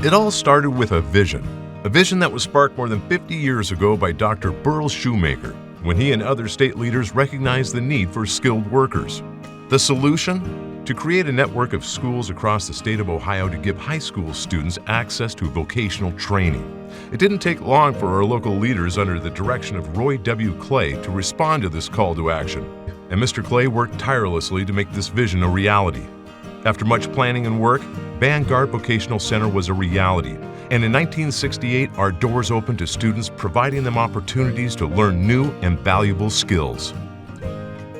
It all started with a vision that was sparked more than 50 years ago by Dr. Burl Shoemaker, when he and other state leaders recognized the need for skilled workers. The solution? To create a network of schools across the state of Ohio to give high school students access to vocational training. It didn't take long for our local leaders under the direction of Roy W. Clay to respond to this call to action, and Mr. Clay worked tirelessly to make this vision a reality. After much planning and work, Vanguard Vocational Center was a reality, and in 1968, our doors opened to students, providing them opportunities to learn new and valuable skills.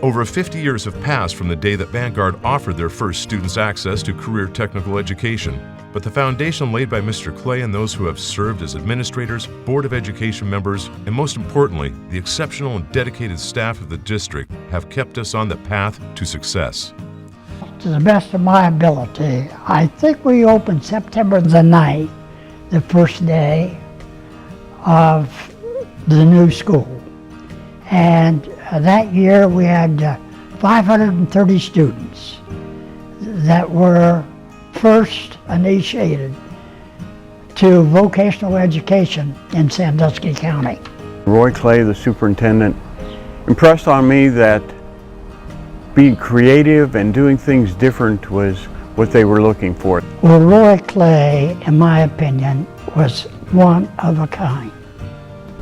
Over 50 years have passed from the day that Vanguard offered their first students access to career technical education, but the foundation laid by Mr. Clay and those who have served as administrators, Board of Education members, and most importantly, the exceptional and dedicated staff of the district have kept us on the path to success. To the best of my ability, I think we opened September the 9th, the first day of the new school. And that year we had 530 students that were first initiated to vocational education in Sandusky County. Roy Clay, the superintendent, impressed on me that being creative and doing things different was what they were looking for. Well, Roy Clay, in my opinion, was one of a kind.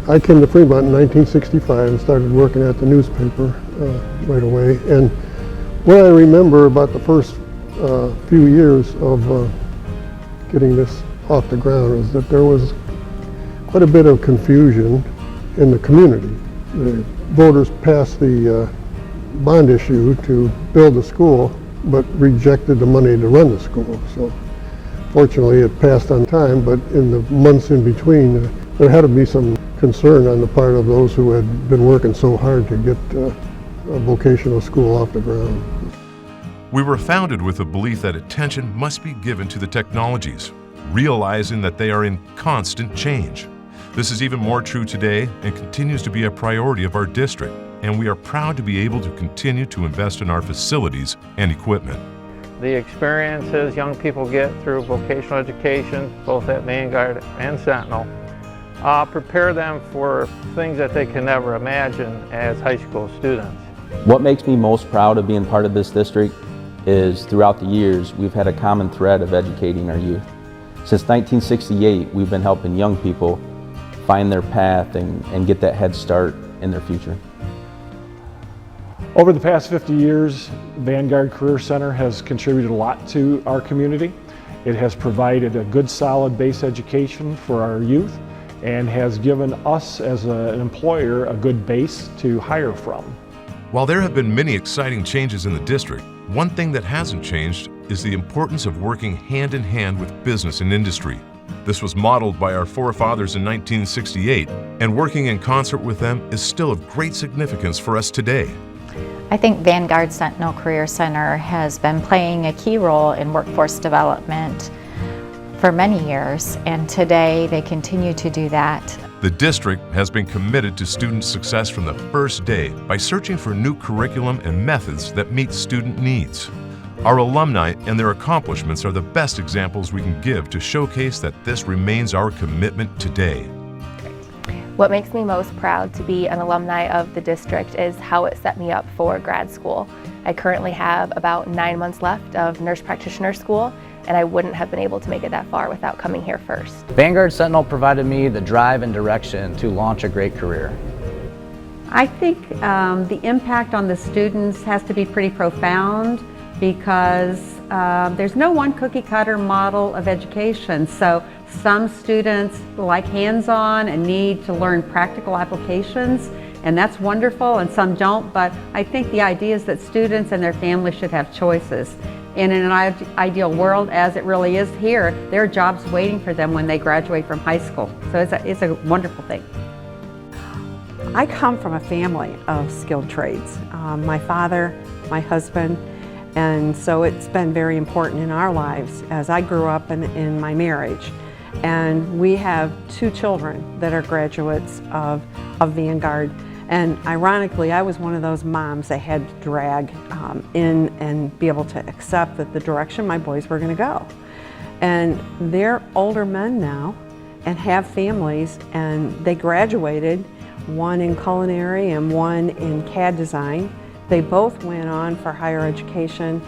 I came to Fremont in 1965 and started working at the newspaper right away. And what I remember about the first few years of getting this off the ground is that there was quite a bit of confusion in the community. The voters passed the bond issue to build the school, but rejected the money to run the school. So fortunately it passed on time, but in the months in between there had to be some concern on the part of those who had been working so hard to get a vocational school off the ground. We were founded with a belief that attention must be given to the technologies, realizing that they are in constant change. This is even more true today and continues to be a priority of our district, and we are proud to be able to continue to invest in our facilities and equipment. The experiences young people get through vocational education, both at Vanguard and Sentinel, prepare them for things that they can never imagine as high school students. What makes me most proud of being part of this district is throughout the years we've had a common thread of educating our youth. Since 1968 we've been helping young people find their path and get that head start in their future. Over the past 50 years, Vanguard Career Center has contributed a lot to our community. It has provided a good solid base education for our youth and has given us as an employer a good base to hire from. While there have been many exciting changes in the district, one thing that hasn't changed is the importance of working hand in hand with business and industry. This was modeled by our forefathers in 1968, and working in concert with them is still of great significance for us today. I think Vanguard-Sentinel Career Center has been playing a key role in workforce development for many years, and today they continue to do that. The district has been committed to student success from the first day by searching for new curriculum and methods that meet student needs. Our alumni and their accomplishments are the best examples we can give to showcase that this remains our commitment today. What makes me most proud to be an alumni of the district is how it set me up for grad school. I currently have about 9 months left of nurse practitioner school, and I wouldn't have been able to make it that far without coming here first. Vanguard-Sentinel provided me the drive and direction to launch a great career. I think the impact on the students has to be pretty profound because there's no one cookie cutter model of education. So some students like hands-on and need to learn practical applications, and that's wonderful, and some don't, but I think the idea is that students and their families should have choices. And in an ideal world, as it really is here, there are jobs waiting for them when they graduate from high school. So it's a wonderful thing. I come from a family of skilled trades. My father, my husband, and so it's been very important in our lives as I grew up in my marriage. And we have 2 children that are graduates of Vanguard. And ironically, I was one of those moms that had to drag in and be able to accept that the direction my boys were going to go. And they're older men now and have families, and they graduated, one in culinary and one in CAD design. They both went on for higher education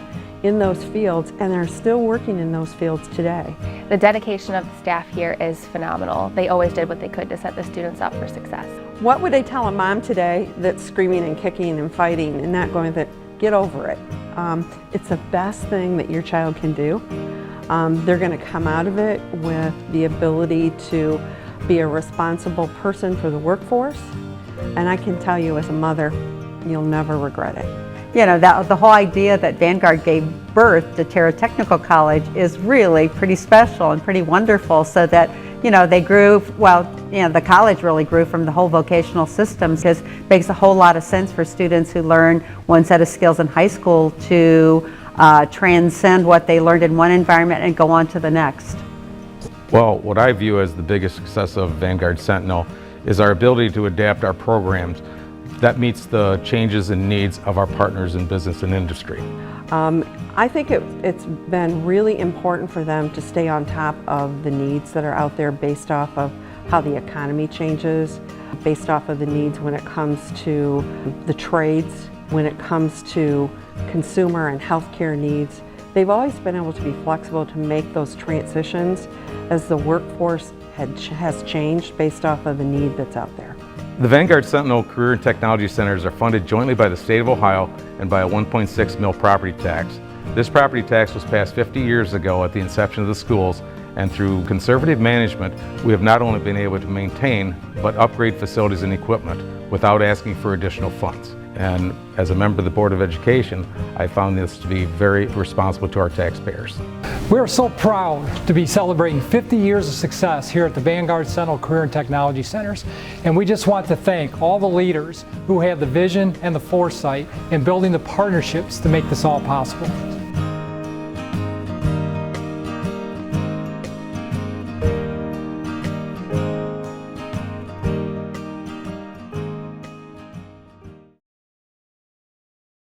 in those fields, and they're still working in those fields today. The dedication of the staff here is phenomenal. They always did what they could to set the students up for success. What would they tell a mom today that's screaming and kicking and fighting and not going that, get over it? It's the best thing that your child can do. They're going to come out of it with the ability to be a responsible person for the workforce, and I can tell you as a mother, you'll never regret it. You know, the whole idea that Vanguard gave birth to Terra Technical College is really pretty special and pretty wonderful, so that, you know, they grew, well, you know, the college really grew from the whole vocational system, because it makes a whole lot of sense for students who learn one set of skills in high school to transcend what they learned in one environment and go on to the next. Well, what I view as the biggest success of Vanguard-Sentinel is our ability to adapt our programs that meets the changes and needs of our partners in business and industry. I think it's been really important for them to stay on top of the needs that are out there based off of how the economy changes, based off of the needs when it comes to the trades, when it comes to consumer and healthcare needs. They've always been able to be flexible to make those transitions as the workforce has changed based off of the need that's out there. The Vanguard-Sentinel Career and Technology Centers are funded jointly by the State of Ohio and by a 1.6 mil property tax. This property tax was passed 50 years ago at the inception of the schools, and through conservative management, we have not only been able to maintain, but upgrade facilities and equipment without asking for additional funds. And as a member of the Board of Education, I found this to be very responsible to our taxpayers. We are so proud to be celebrating 50 years of success here at the Vanguard-Sentinel Career and Technology Centers, and we just want to thank all the leaders who had the vision and the foresight in building the partnerships to make this all possible.